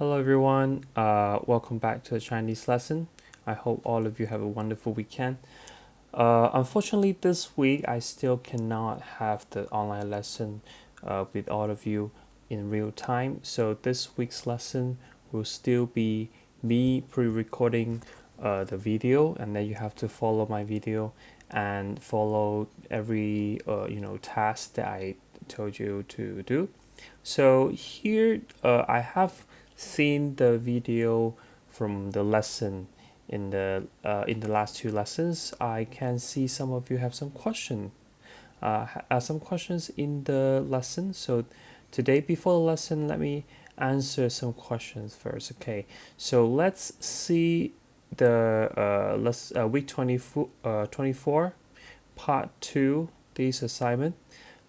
Hello everyone, welcome back to the Chinese lesson. I hope all of you have a wonderful weekend. Unfortunately, this week I still cannot have the online lesson with all of you in real time. So this week's lesson will still be me pre-recording the video, and then you have to follow my video and follow every task that I told you to do. So here I have seen the video from the lesson in the last two lessons. I can see some of you have some questions in the lesson. So today before the lesson, let me answer some questions first. Okay, so let's see the week 24 part 2 this assignment.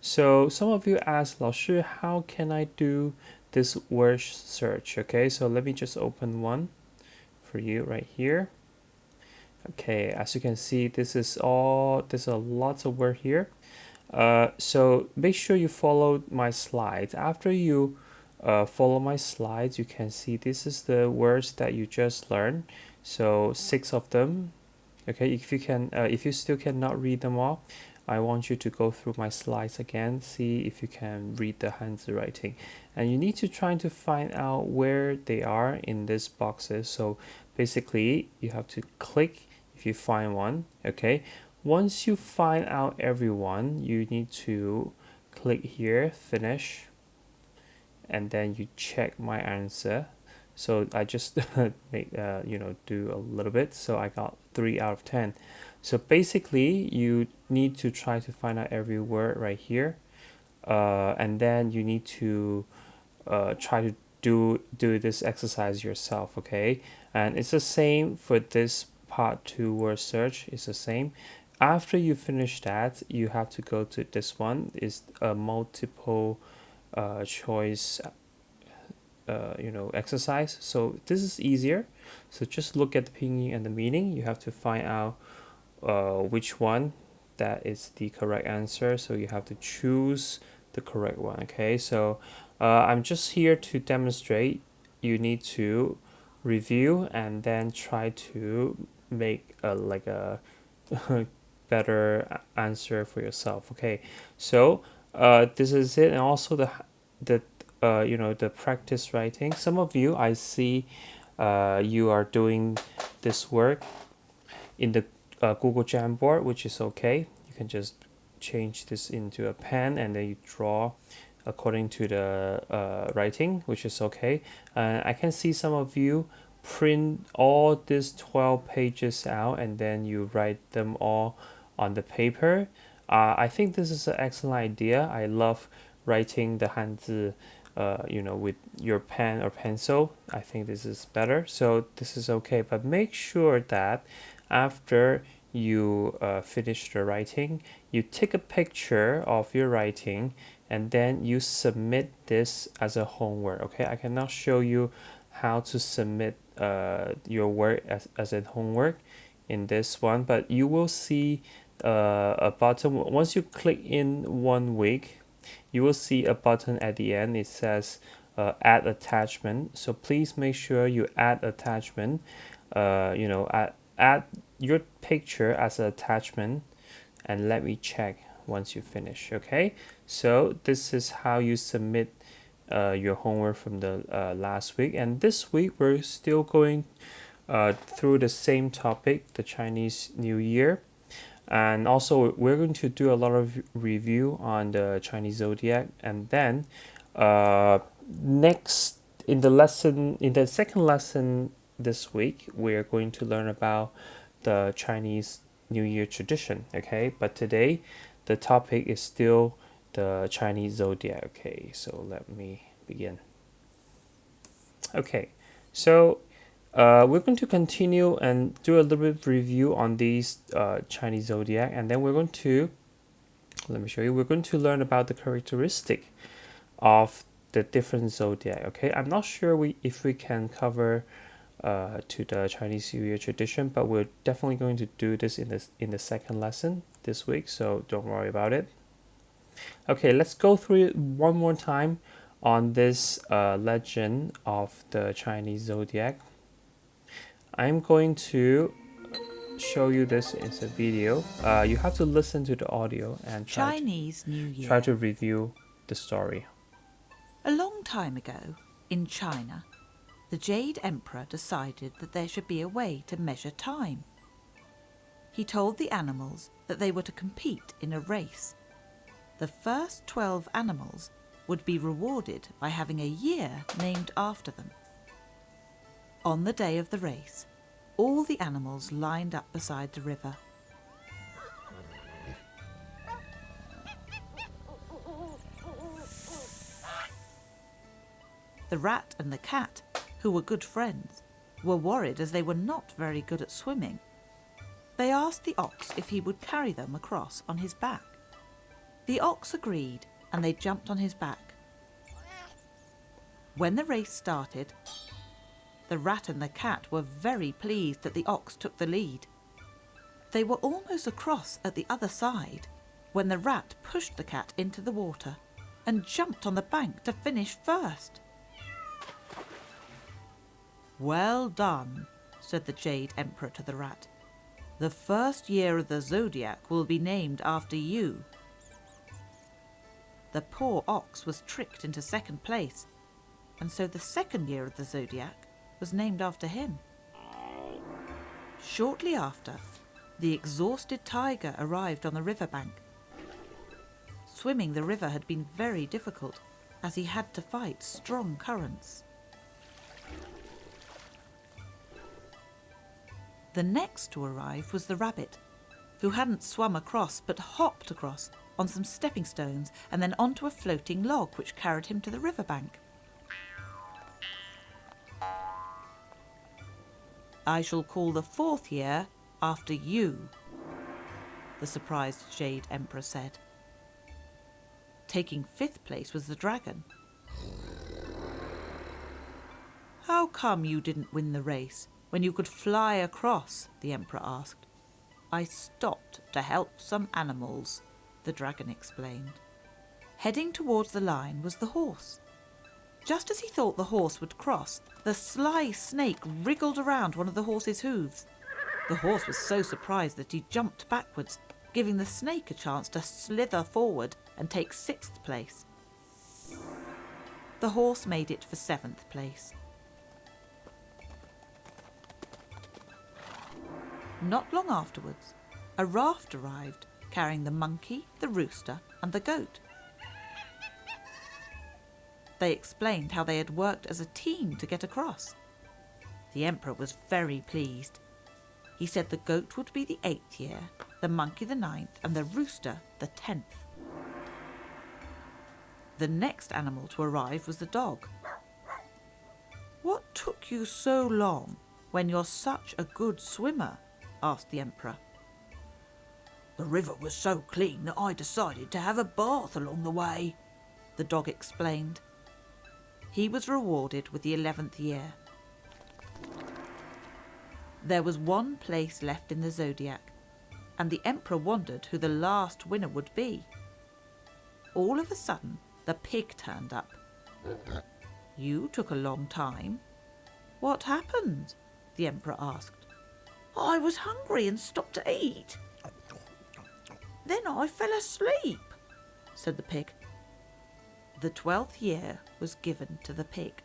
So some of you asked, 老师, how can I do this word search? Okay, so let me just open one for you right here. Okay, as you can see, there's a lots of word here. So make sure you follow my slides. After you follow my slides, you can see this is the words that you just learned. So 6 of them. Okay, if you still cannot read them all, I want you to go through my slides again, see if you can read the Hanzi writing. And you need to try to find out where they are in these boxes. So basically, you have to click if you find one, okay? Once you find out everyone, you need to click here, finish, and then you check my answer. So I just do a little bit. So I got 3 out of 10. So basically, you need to try to find out every word right here, and then you need to try to do this exercise yourself. Okay, and it's the same for this part 2 word search. It's the same. After you finish that, you have to go to this one. Is a multiple choice exercise. So this is easier. So just look at the pinyin and the meaning. You have to find out which one that is the correct answer. So you have to choose the correct one. Okay, so I'm just here to demonstrate. You need to review and then try to make a better answer for yourself. Okay, so this is it. And also the practice writing. Some of you, I see you are doing this work in the Google Jamboard, which is okay. You can just change this into a pen and then you draw according to the writing, which is okay. I can see some of you print all these 12 pages out and then you write them all on the paper. I think this is an excellent idea. I love writing the Hanzi with your pen or pencil. I think this is better. So this is okay, but make sure that after you finish the writing, you take a picture of your writing and then you submit this as a homework. Okay, I cannot show you how to submit your work as a homework in this one, but you will see a button. Once you click in 1 week, you will see a button at the end. It says add attachment. So please make sure you add attachment. Add your picture as an attachment, and let me check once you finish. Okay, so this is how you submit your homework from the last week. And this week we're still going through the same topic, the Chinese New Year. And also we're going to do a lot of review on the Chinese Zodiac. And then next in the second lesson this week, we're going to learn about the Chinese New Year tradition. Okay, but today the topic is still the Chinese Zodiac. Okay, so let me begin. Okay, so we're going to continue and do a little bit of review on these Chinese Zodiac, and then we're going to, let me show you, we're going to learn about the characteristic of the different Zodiac. Okay, I'm not sure if we can cover to the Chinese New Year tradition, but we're definitely going to do this in the second lesson this week, so don't worry about it. Okay, let's go through it one more time. on this legend of the Chinese zodiac. I'm going to show you this in a video. You have to listen to the audio and Chinese New Year. try to review the story. A long time ago, in China, the Jade Emperor decided that there should be a way to measure time. He told the animals that they were to compete in a race. The first 12 animals would be rewarded by having a year named after them. On the day of the race, all the animals lined up beside the river. The rat and the cat, who were good friends, were worried as they were not very good at swimming. They asked the ox if he would carry them across on his back. The ox agreed, and they jumped on his back. When the race started, the rat and the cat were very pleased that the ox took the lead. They were almost across at the other side when the rat pushed the cat into the water and jumped on the bank to finish first. "Well done," said the Jade Emperor to the rat. "The first year of the Zodiac will be named after you." The poor ox was tricked into second place, and so the second year of the Zodiac was named after him. Shortly after, the exhausted tiger arrived on the riverbank. Swimming the river had been very difficult, as he had to fight strong currents. The next to arrive was the rabbit, who hadn't swum across but hopped across on some stepping stones and then onto a floating log which carried him to the riverbank. "I shall call the fourth year after you," the surprised Jade Emperor said. Taking fifth place was the dragon. "How come you didn't win the race when you could fly across?" the Emperor asked. "I stopped to help some animals," the dragon explained. Heading towards the line was the horse. Just as he thought the horse would cross, the sly snake wriggled around one of the horse's hooves. The horse was so surprised that he jumped backwards, giving the snake a chance to slither forward and take sixth place. The horse made it for seventh place. Not long afterwards, a raft arrived carrying the monkey, the rooster, and the goat. They explained how they had worked as a team to get across. The Emperor was very pleased. He said the goat would be the 8th year, the monkey the 9th, and the rooster the 10th. The next animal to arrive was the dog. "What took you so long when you're such a good swimmer?" asked the Emperor. "The river was so clean that I decided to have a bath along the way," the dog explained. He was rewarded with the 11th year. There was one place left in the Zodiac, and the Emperor wondered who the last winner would be. All of a sudden, the pig turned up. "You took a long time. What happened?" the Emperor asked. "I was hungry and stopped to eat. Then I fell asleep," said the pig. The 12th year was given to the pig.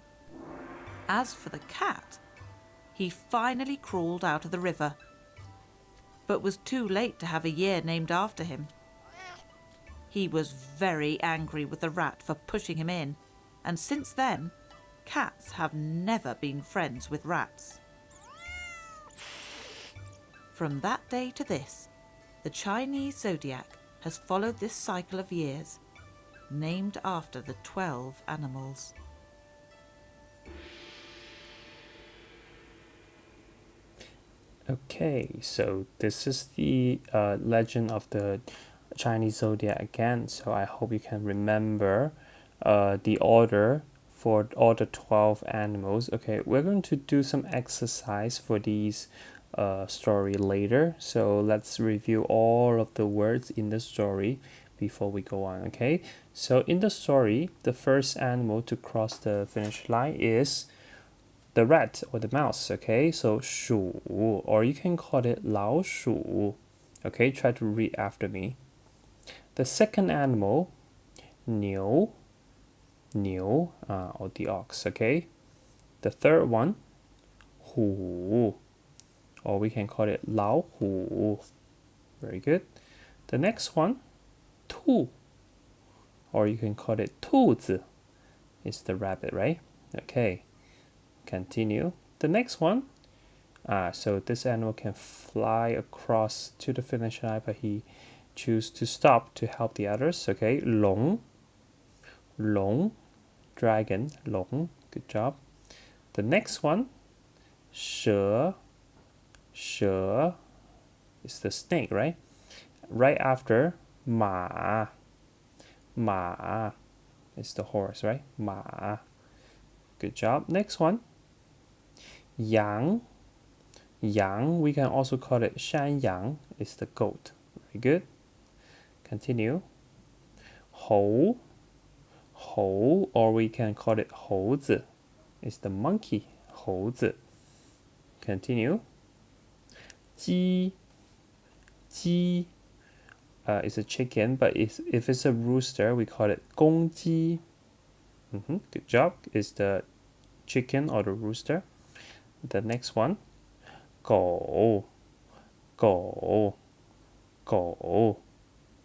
As for the cat, he finally crawled out of the river, but was too late to have a year named after him. He was very angry with the rat for pushing him in, and since then, cats have never been friends with rats. From that day to this, the Chinese Zodiac has followed this cycle of years, named after the 12 animals. Okay, so this is the legend of the Chinese zodiac again. So I hope you can remember the order for all the 12 animals. Okay, we're going to do some exercise for these story later. So let's review all of the words in the story before we go on. Okay, So in the story, the first animal to cross the finish line is the rat or the mouse, okay? So 鼠, or you can call it 老鼠. Okay, try to read after me. The second animal, 牛, or the ox, okay? The third one, 虎, or we can call it 老虎. Very good. The next one, 兔, or you can call it 兔子. It's the rabbit, right? Okay. Continue. The next one, so this animal can fly across to the finish line, but he choose to stop to help the others. Okay, 龙, dragon, 龙. Good job. The next one, 蛇 is the snake, right? Right after 马 is the horse, right? 马. Good job. Next one, 羊 we can also call it 山羊, is the goat. Very good. Continue. 猴 or we can call it 猴子, is the monkey. 猴子. Continue. 鸡 is a chicken, but if it's a rooster, we call it 公鸡. Good job. Is the chicken or the rooster. The next one, 狗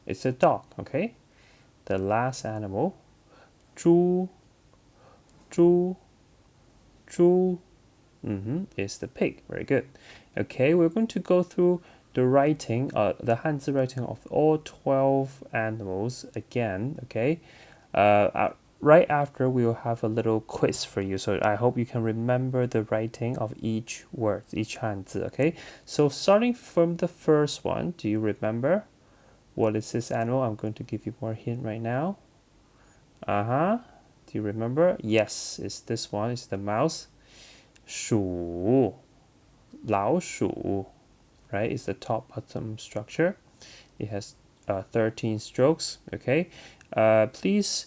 it's a dog. Okay. The last animal, 猪 is the pig. Very good. Okay, we're going to go through the writing, the Hanzi writing of all 12 animals again. Okay. Right after, we will have a little quiz for you. So I hope you can remember the writing of each word, each Hanzi. Okay. So starting from the first one, do you remember what is this animal? I'm going to give you more hint right now. Do you remember? Yes, it's this one. It's the mouse. 鼠 老鼠, right? It's the top bottom structure. It has 13 strokes. Okay. Please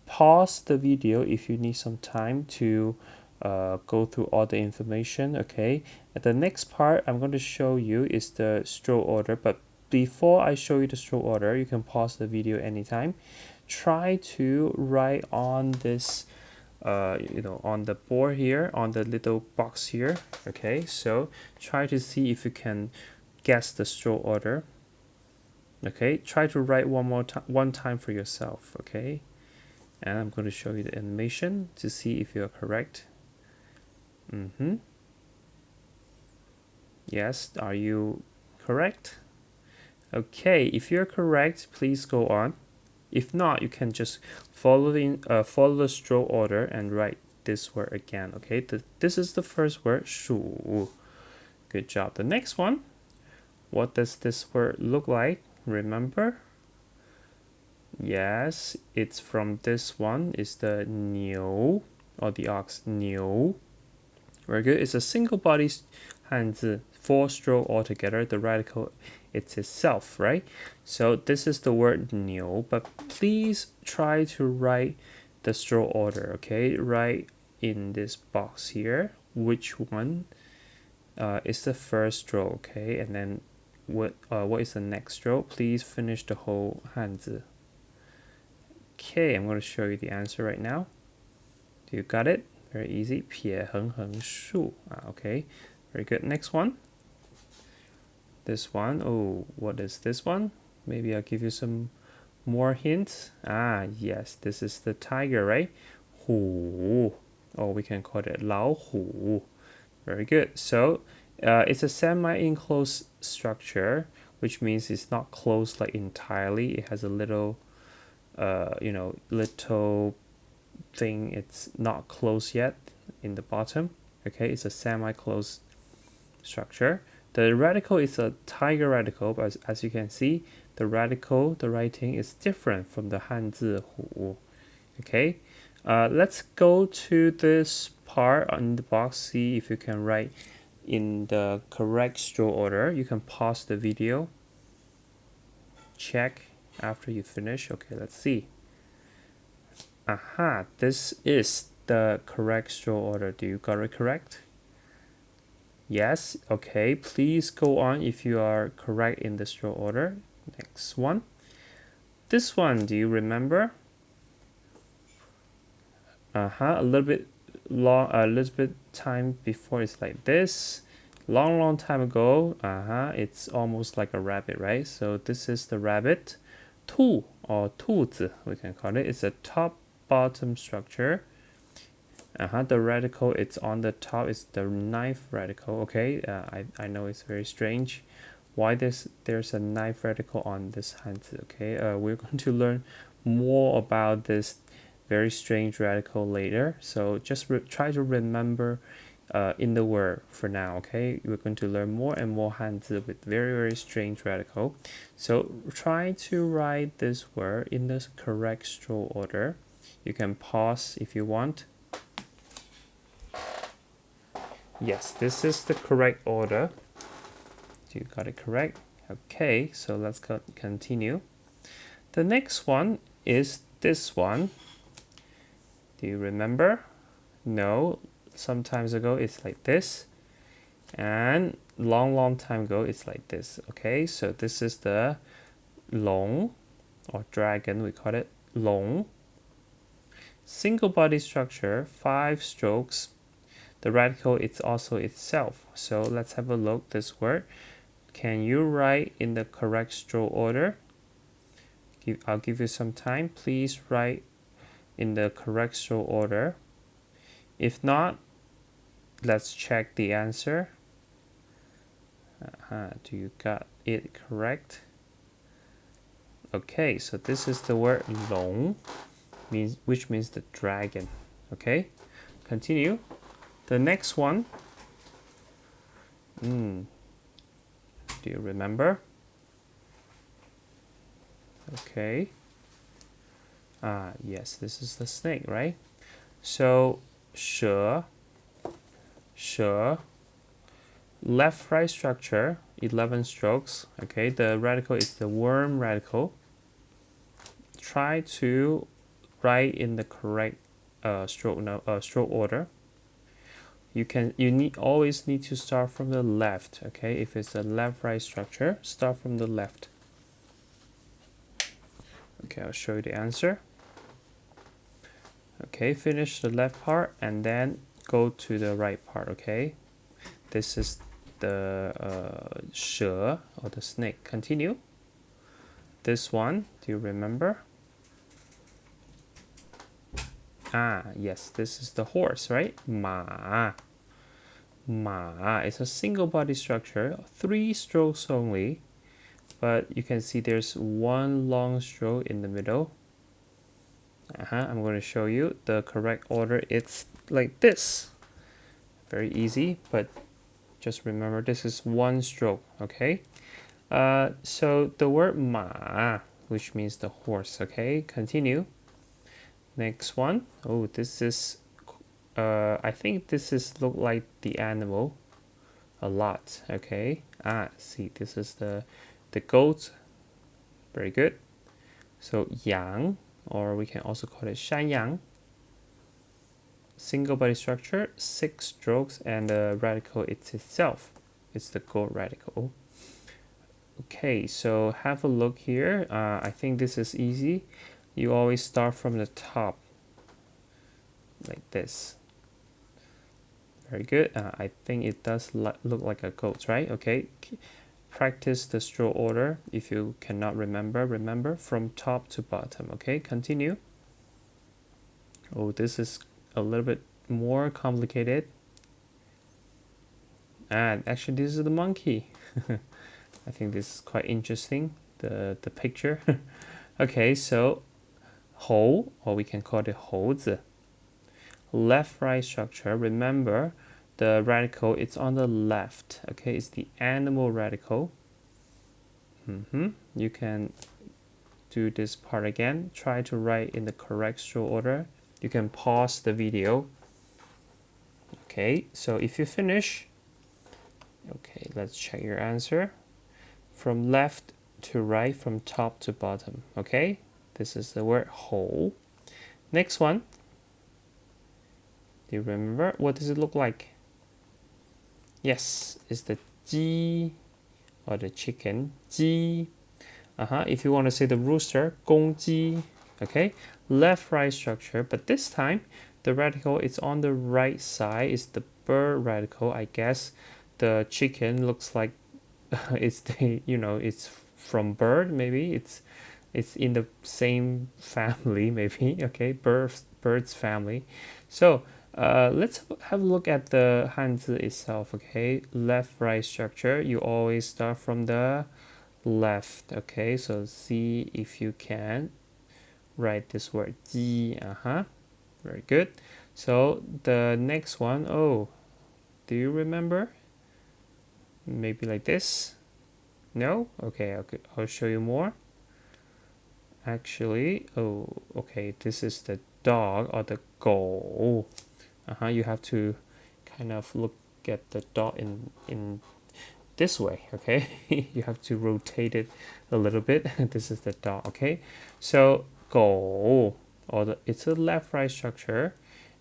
pause the video if you need some time to go through all the information. Okay. At the next part, I'm going to show you is the stroke order. But before I show you the stroke order, you can pause the video anytime. Try to write on this on the board here, on the little box here. Okay, so try to see if you can guess the stroke order. Okay, try to write one time for yourself. Okay, and I'm going to show you the animation to see if you're correct. Yes, are you correct? Okay, if you're correct, please go on. If not, you can just follow the stroke order and write this word again. Okay, this is the first word, 鼠. Good job. The next one, what does this word look like? Remember? Yes, it's from this one. It's the 牛 or the ox, 牛. Very good. It's a single body Hanzi, 4 stroke altogether. The radical it's itself, right? So this is the word 牛, but please try to write the stroke order. Okay, write in this box here which one is the first stroke. Okay, and then what is the next stroke? Please finish the whole Hanzi. Okay, I'm going to show you the answer right now. Do you got it? Very easy. 撇横横竖. Okay, very good. Next one. This one. Oh, what is this one? Maybe I'll give you some more hints. Yes, this is the tiger, right? 虎, or we can call it 老虎. Very good. So it's a semi-enclosed structure, which means it's not closed like entirely. It has a little little thing. It's not closed yet in the bottom. Okay, it's a semi-closed structure. The radical is a tiger radical, but as you can see, the writing is different from the Hanzi 虎. Okay, let's go to this part on the box, see if you can write in the correct stroke order. You can pause the video, check after you finish. Okay, let's see. Aha, this is the correct stroke order. Do you got it correct? Yes, okay. Please go on if you are correct in the stroke order. Next one. This one, do you remember? A little bit long, a little bit time before it's like this. Long time ago. It's almost like a rabbit, right? So this is the rabbit. 兔 or 兔子 we can call it. It's a top bottom structure. The radical it's on the top is the knife radical. Okay, I know it's very strange why there's a knife radical on this hanzi. Okay, we're going to learn more about this very strange radical later, so just try to remember in the word for now. Okay, we're going to learn more and more hanzi with very strange radical, so try to write this word in the correct stroke order. You can pause if you want. Yes, this is the correct order. You got it correct. Okay, so let's continue. The next one is this one. Do you remember? No, sometimes ago it's like this, and long time ago it's like this. Okay, so this is the long or dragon, we call it long. Single body structure, 5 strokes. The radical is also itself. So let's have a look this word. Can you write in the correct stroke order? I'll give you some time. Please write in the correct stroke order. If not, let's check the answer. Do you got it correct? Okay, so this is the word 龙, which means the dragon. Okay, continue. The next one. Do you remember? Okay. Yes, this is the snake, right? So, 蛇, left right structure, 11 strokes. Okay, the radical is the worm radical. Try to write in the correct stroke order. You always need to start from the left. Okay, if it's a left right structure, start from the left. Okay, I'll show you the answer. Okay, finish the left part and then go to the right part. Okay, this is the 蛇 or the snake. Continue. This one, do you remember? Yes, this is the horse, right? 马 is a single body structure, 3 strokes only, but you can see there's one long stroke in the middle. I'm going to show you the correct order. It's like this. Very easy, but just remember this is one stroke. Okay, so the word 马, which means the horse. Okay, continue. Next one. Oh, this is I think this is look like the animal a lot. Okay, see, this is the goat. Very good. So 羊, or we can also call it 山羊. Single body structure, 6 strokes, and the radical itself. It's the goat radical. Okay, so have a look here. I think this is easy. You always start from the top, like this. Very good. I think it does look like a goat, right? Okay. Practice the stroke order. If you cannot remember from top to bottom. Okay, continue. Oh, this is a little bit more complicated. And actually, this is the monkey. I think this is quite interesting, the picture. Okay, so 猴, or we can call it 猴子. Left right structure. Remember, the radical it's on the left. Okay, it's the animal radical. You can do this part again. Try to write in the correct stroke order. You can pause the video. Okay, so if you finish, okay, let's check your answer. From left to right, from top to bottom. Okay, this is the word 猴. Next one. Do you remember? What does it look like? Yes, it's the 鸡 or the chicken. 鸡. If you want to say the rooster, 公鸡. Okay, left right structure, but this time the radical is on the right side. It's the bird radical. I guess the chicken looks like it's the it's from bird. Maybe it's in the same family. Maybe okay, birds family. So let's have a look at the Hanzi itself. Okay, left right structure. You always start from the left. Okay, so see if you can write this word 鸡. Very good. So the next one, oh, do you remember? Maybe like this. No? Okay, I'll show you more. Actually, oh, okay, this is the dog or the 狗. You have to kind of look at the dog in this way. Okay, you have to rotate it a little bit. This is the dog. Okay, so 狗 it's a left right structure,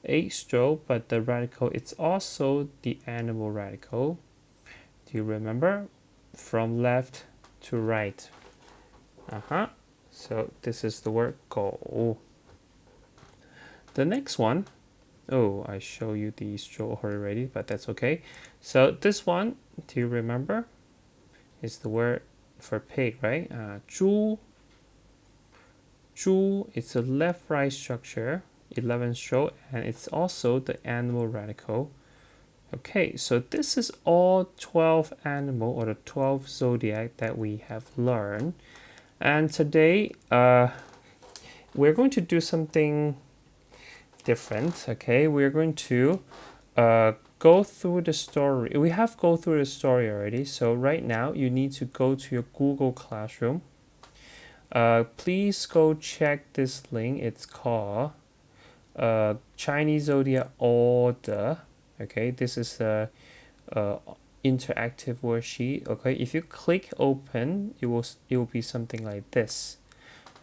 8 stroke, but the radical it's also the animal radical. Do you remember? From left to right. So this is the word 狗. The next one, oh, I show you the stroke already, but that's okay. So this one, do you remember? Is the word for pig, right? 猪. 猪, it's a left right structure, 11 stroke, and it's also the animal radical. Okay, so this is all 12 animal or the 12 zodiac that we have learned. And today we're going to do something different. Okay, we're going to go through the story. We have go through the story already. So right now you need to go to your Google Classroom. Please go check this link. It's called Chinese Zodiac Order. Okay, this is a interactive worksheet. Okay, if you click open, it will be something like this.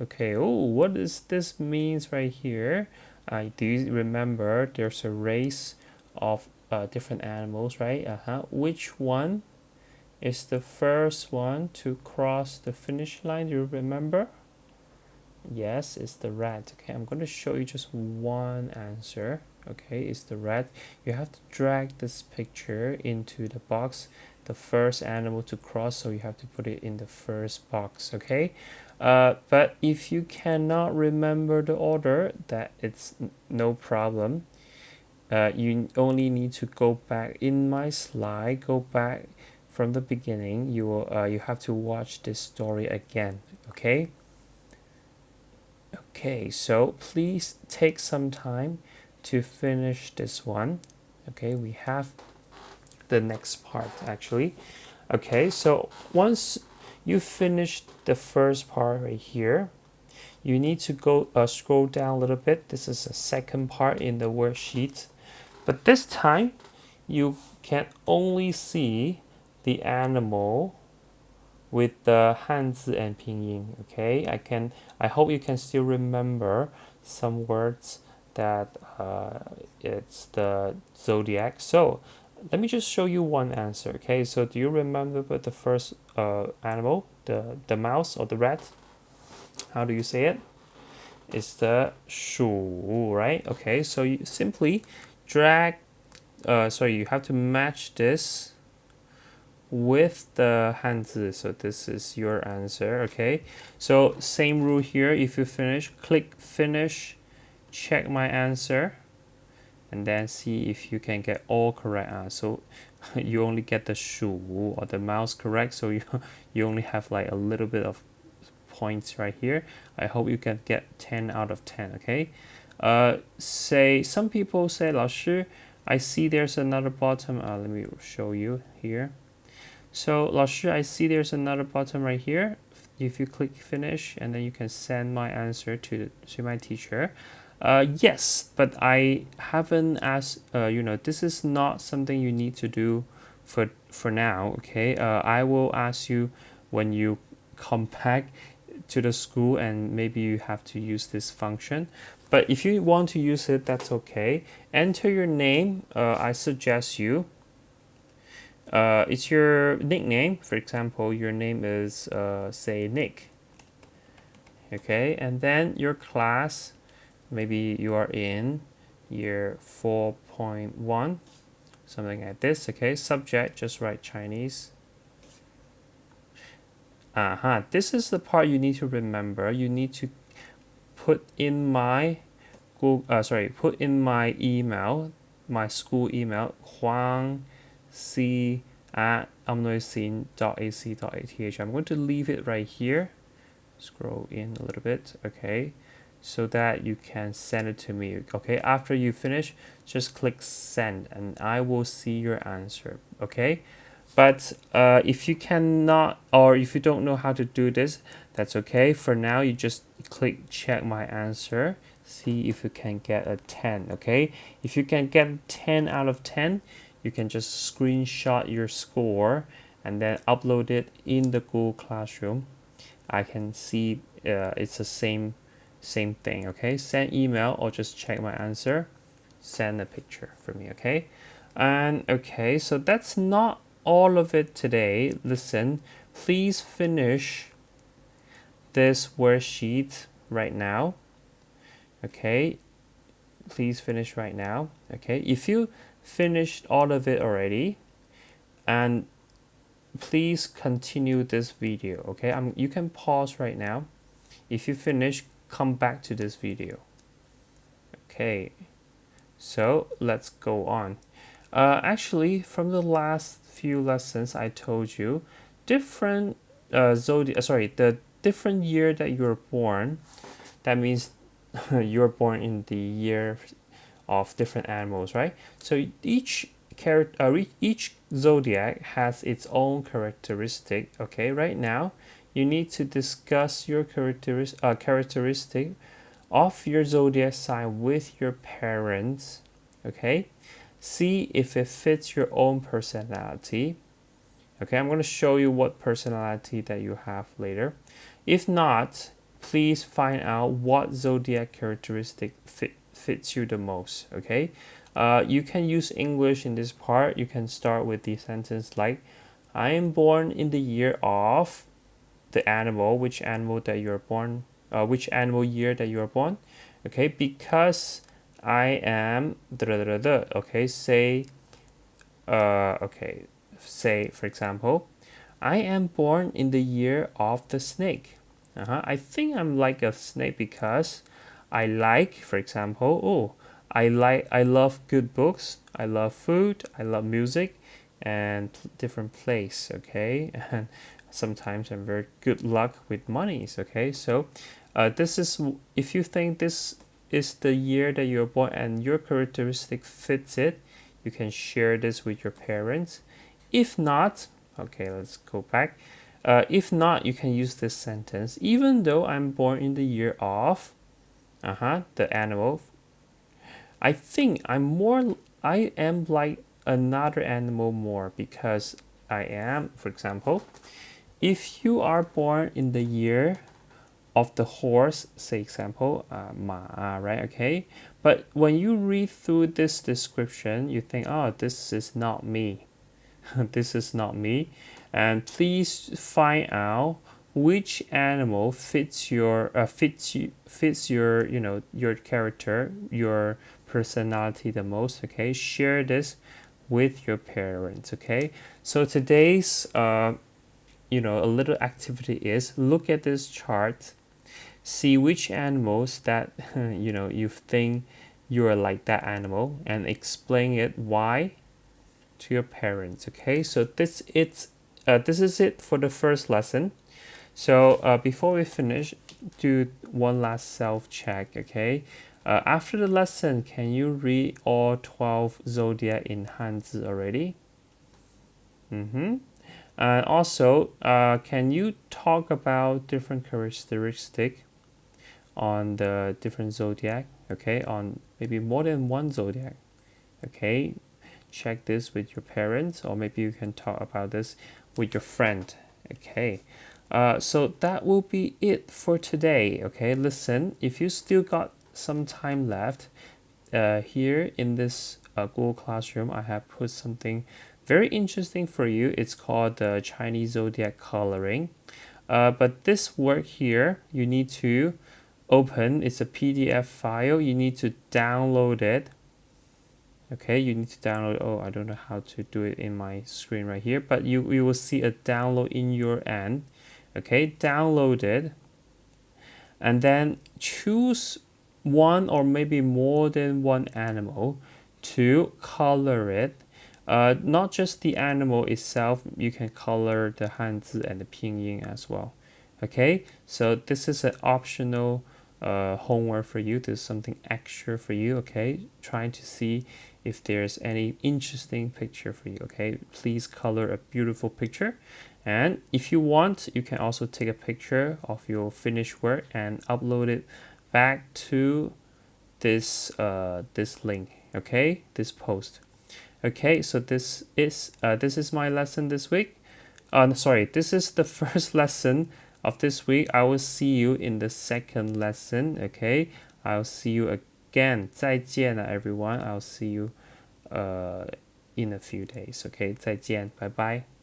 Okay, oh, what does this means right here? Do you remember there's a race of different animals, right? Which one is the first one to cross the finish line? Do you remember? Yes, it's the rat. Okay, I'm going to show you just one answer. Okay, it's the rat. You have to drag this picture into the box, the first animal to cross, so you have to put it in the first box. Okay, but if you cannot remember the order, that it's no problem. You only need to go back in my slide, go back from the beginning. You have to watch this story again. Okay. Okay, so please take some time to finish this one. Okay, we have the next part actually. Okay, so once you finish the first part right here, you need to go scroll down a little bit. This is the second part in the worksheet, but this time you can only see the animal with the Hanzi and Pinyin. Okay, I hope you can still remember some words that it's the zodiac. So let me just show you one answer. Okay, so do you remember the first animal, the mouse or the rat? How do you say it? It's the 鼠, right? Okay, so you simply drag. You have to match this with the Hanzi. So this is your answer. Okay, so same rule here. If you finish, click finish, check my answer, and then see if you can get all correct. So you only get the 鼠 or the mouse correct, so you only have like a little bit of points right here. I hope you can get 10 out of 10. Okay, say some people say 老师, I see there's another bottom. Let me show you here. So 老师, I see there's another bottom right here. If you click finish, and then you can send my answer to my teacher. Yes, but I haven't asked. This is not something you need to do for now. Okay. I will ask you when you come back to the school, and maybe you have to use this function. But if you want to use it, that's okay. Enter your name. I suggest you. It's your nickname. For example, your name is say Nick. Okay, and then your class. Maybe you are in year 4.1, something like this. Okay, subject, just write Chinese. This is the part you need to remember. You need to put in my put in my email, my school email, huangc@amnoisin.ac.ath. I'm going to leave it right here. Scroll in a little bit, okay, so that you can send it to me. Okay, after you finish, just click send and I will see your answer. Okay, but if you cannot, or if you don't know how to do this, that's okay. For now, you just click check my answer, see if you can get a 10. Okay, if you can get 10 out of 10, you can just screenshot your score and then upload it in the Google Classroom. I can see it's the same thing. Okay, send email or just check my answer, send a picture for me. Okay, and okay, so that's not all of it today. Listen, please finish this worksheet right now. Okay, please finish right now. Okay, if you finished all of it already, and please continue this video. Okay, you can pause right now. If you finish, come back to this video. Okay, so let's go on. Actually, from the last few lessons, I told you different the different year that you're born. That means you're born in the year of different animals, right? So each zodiac has its own characteristic. Okay, right now you need to discuss your characteristic of your zodiac sign with your parents. Okay, see if it fits your own personality. Okay, I'm going to show you what personality that you have later. If not, please find out what zodiac characteristic fits you the most. Okay, you can use English in this part. You can start with the sentence like, I am born in the year of the animal, which animal that you're born, which animal year that you're born. Okay, because I am okay, say say for example, I am born in the year of the snake. I think I'm like a snake because I like, for example, I love good books, I love food, I love music, and different place. Okay, and sometimes I'm very good luck with monies. Okay, so this is, if you think this is the year that you're born and your characteristic fits it, you can share this with your parents. If not, okay, let's go back. If not, you can use this sentence. Even though I'm born in the year of the animal, I think I am like another animal more because I am, for example, if you are born in the year of the horse, say example, ma, right? Okay, but when you read through this description, you think, oh, this is not me. This is not me. And please find out which animal fits your your character, your personality the most. Okay, share this with your parents. Okay, so today's a little activity is look at this chart, see which animals that you think you're like that animal, and explain it why to your parents. Okay, so this is it for the first lesson. So before we finish, do one last self check. Okay, after the lesson, can you read all 12 zodiac in Hanzi already? And also, can you talk about different characteristic on the different zodiac? Okay, on maybe more than one zodiac. Okay, check this with your parents, or maybe you can talk about this with your friend. Okay, so that will be it for today. Okay, listen, if you still got some time left, here in this Google Classroom, I have put something very interesting for you. It's called the Chinese Zodiac coloring. But this work here, you need to open. It's a PDF file. You need to download it. Okay, you need to download. Oh, I don't know how to do it in my screen right here, but you will see a download in your end. Okay, download it, and then choose one or maybe more than one animal to color it. Not just the animal itself, you can color the Hanzi and the Pinyin as well. Okay, so this is an optional homework for you. This is something extra for you. Okay, trying to see if there's any interesting picture for you. Okay, please color a beautiful picture. And if you want, you can also take a picture of your finished work and upload it back to this link. Okay, this post. Okay, so this is my lesson this week. Sorry, this is the first lesson of this week. I will see you in the second lesson. Okay, I'll see you again. 再见 everyone. I'll see you in a few days. Okay, 再见. Bye bye.